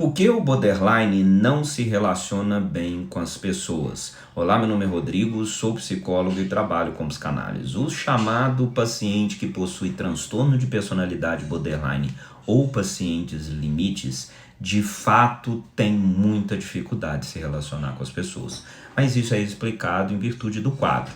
Por que o borderline não se relaciona bem com as pessoas? Olá, meu nome é Rodrigo, sou psicólogo e trabalho com psicanálise. O chamado paciente que possui transtorno de personalidade borderline ou pacientes limites, de fato tem muita dificuldade de se relacionar com as pessoas. Mas isso é explicado em virtude do quadro.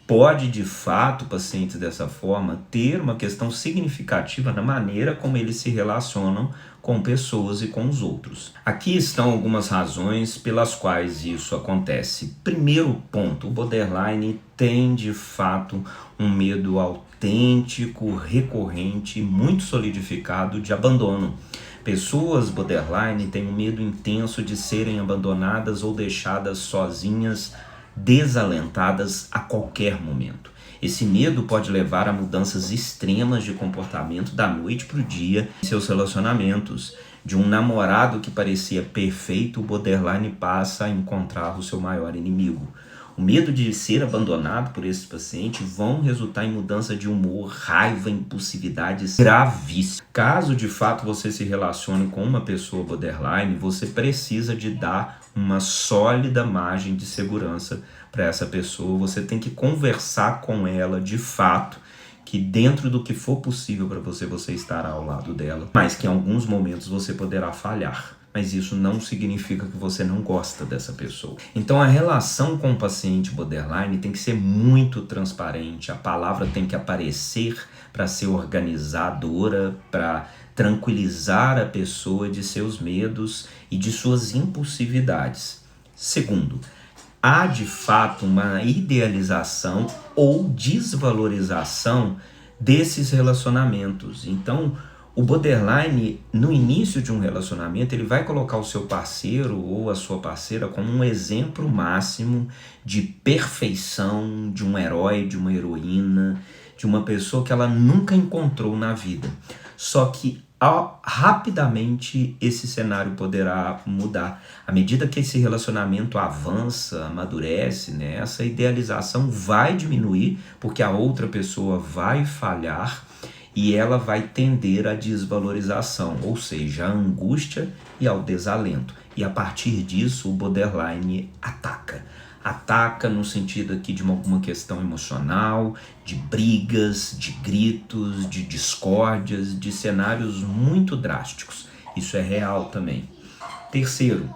Pode, de fato, pacientes dessa forma ter uma questão significativa na maneira como eles se relacionam com pessoas e com os outros. Aqui estão algumas razões pelas quais isso acontece. Primeiro ponto, o borderline tem, de fato, um medo autêntico, recorrente, muito solidificado de abandono. Pessoas borderline têm um medo intenso de serem abandonadas ou deixadas sozinhas, desalentadas a qualquer momento. Esse medo pode levar a mudanças extremas de comportamento da noite para o dia em seus relacionamentos. De um namorado que parecia perfeito, o borderline passa a encontrar o seu maior inimigo. O medo de ser abandonado por esse paciente vão resultar em mudança de humor, raiva, impulsividades gravíssimas. Caso de fato você se relacione com uma pessoa borderline, você precisa de dar uma sólida margem de segurança para essa pessoa. Você tem que conversar com ela de fato, que dentro do que for possível para você estará ao lado dela, mas que em alguns momentos você poderá falhar. Mas isso não significa que você não gosta dessa pessoa. Então a relação com o paciente borderline tem que ser muito transparente, a palavra tem que aparecer para ser organizadora, para tranquilizar a pessoa de seus medos e de suas impulsividades. Segundo, há de fato uma idealização ou desvalorização desses relacionamentos. Então, o borderline, no início de um relacionamento, ele vai colocar o seu parceiro ou a sua parceira como um exemplo máximo de perfeição, de um herói, de uma heroína, de uma pessoa que ela nunca encontrou na vida. Só que rapidamente esse cenário poderá mudar. À medida que esse relacionamento avança, amadurece, né, essa idealização vai diminuir, porque a outra pessoa vai falhar e ela vai tender à desvalorização, ou seja, à angústia e ao desalento. E a partir disso, o borderline ataca. Ataca no sentido aqui de alguma questão emocional, de brigas, de gritos, de discórdias, de cenários muito drásticos. Isso é real também. Terceiro,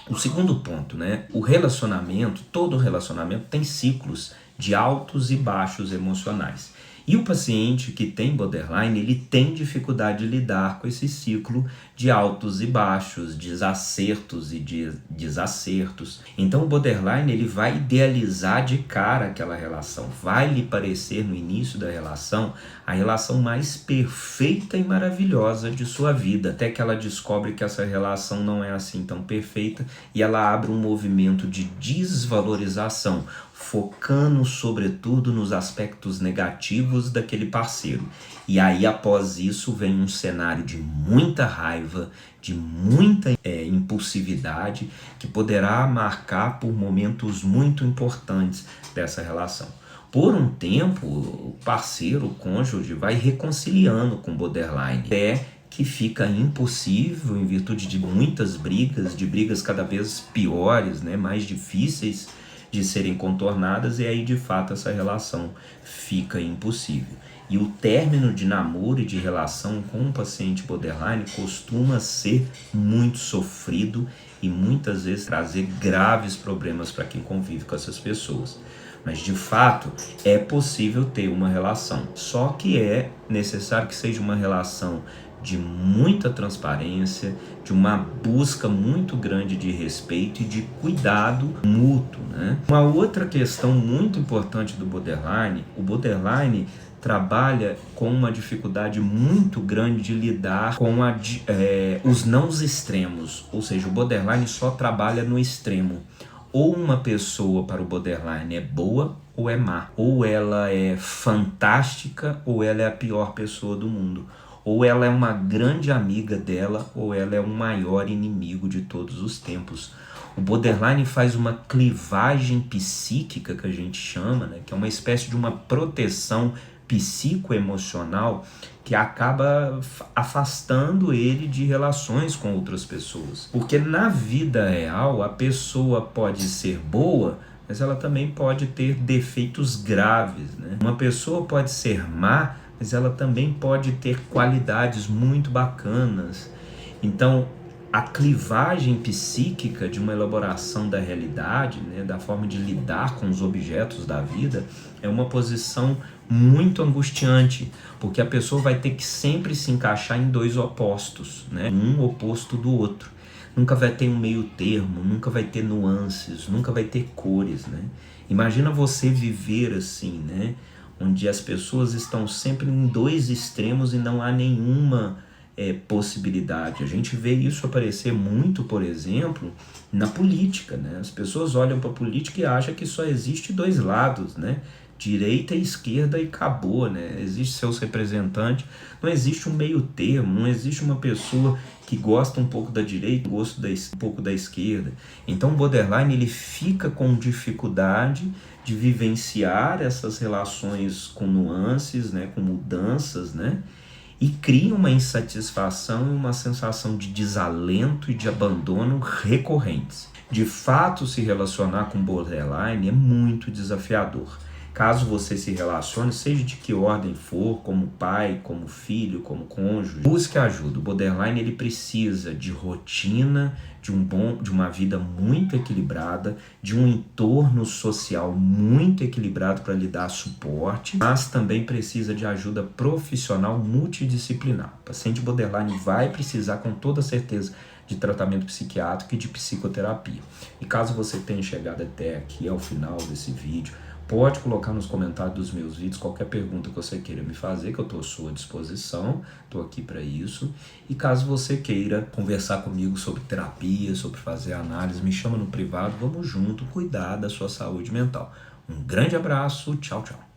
o segundo ponto, né? O relacionamento, todo relacionamento tem ciclos de altos e baixos emocionais. E o paciente que tem borderline, ele tem dificuldade de lidar com esse ciclo de altos e baixos, de acertos e de desacertos. Então o borderline, ele vai idealizar de cara aquela relação, vai lhe parecer no início da relação a relação mais perfeita e maravilhosa de sua vida, até que ela descobre que essa relação não é assim tão perfeita e ela abre um movimento de desvalorização, focando sobretudo nos aspectos negativos daquele parceiro. E aí após isso vem um cenário de muita raiva, de muita impulsividade, que poderá marcar por momentos muito importantes dessa relação. Por um tempo, o parceiro, o cônjuge, vai reconciliando com o borderline, até que fica impossível em virtude de muitas brigas, de brigas cada vez piores, né, mais difíceis de serem contornadas, e aí de fato essa relação fica impossível. E o término de namoro e de relação com um paciente borderline costuma ser muito sofrido e muitas vezes trazer graves problemas para quem convive com essas pessoas. Mas de fato é possível ter uma relação, só que é necessário que seja uma relação de muita transparência, de uma busca muito grande de respeito e de cuidado mútuo, né? Uma outra questão muito importante do borderline, o borderline trabalha com uma dificuldade muito grande de lidar com os não extremos, ou seja, o borderline só trabalha no extremo. Ou uma pessoa para o borderline é boa ou é má, ou ela é fantástica ou ela é a pior pessoa do mundo. Ou ela é uma grande amiga dela, ou ela é o maior inimigo de todos os tempos. O borderline faz uma clivagem psíquica, que a gente chama, né, que é uma espécie de uma proteção psicoemocional que acaba afastando ele de relações com outras pessoas. Porque na vida real a pessoa pode ser boa, mas ela também pode ter defeitos graves, né? Uma pessoa pode ser má, mas ela também pode ter qualidades muito bacanas. Então, a clivagem psíquica de uma elaboração da realidade, né, da forma de lidar com os objetos da vida, é uma posição muito angustiante, porque a pessoa vai ter que sempre se encaixar em dois opostos, né, um oposto do outro. Nunca vai ter um meio termo, nunca vai ter nuances, nunca vai ter cores, né? Imagina você viver assim, né, onde as pessoas estão sempre em dois extremos e não há nenhuma possibilidade. A gente vê isso aparecer muito, por exemplo, na política, né? As pessoas olham para a política e acham que só existe dois lados, né? Direita e esquerda e acabou, né? Existe seus representantes, não existe um meio termo, não existe uma pessoa que gosta um pouco da direita, gosta um pouco da esquerda. Então o borderline ele fica com dificuldade de vivenciar essas relações com nuances, né? Com mudanças, né? E cria uma insatisfação e uma sensação de desalento e de abandono recorrentes. De fato, se relacionar com borderline é muito desafiador. Caso você se relacione, seja de que ordem for, como pai, como filho, como cônjuge, busque ajuda. O borderline ele precisa de rotina, de uma vida muito equilibrada, de um entorno social muito equilibrado para lhe dar suporte, mas também precisa de ajuda profissional multidisciplinar. O paciente borderline vai precisar com toda certeza de tratamento psiquiátrico e de psicoterapia. E caso você tenha chegado até aqui ao final desse vídeo, pode colocar nos comentários dos meus vídeos qualquer pergunta que você queira me fazer, que eu estou à sua disposição, estou aqui para isso. E caso você queira conversar comigo sobre terapia, sobre fazer análise, me chama no privado, vamos junto cuidar da sua saúde mental. Um grande abraço, tchau, tchau.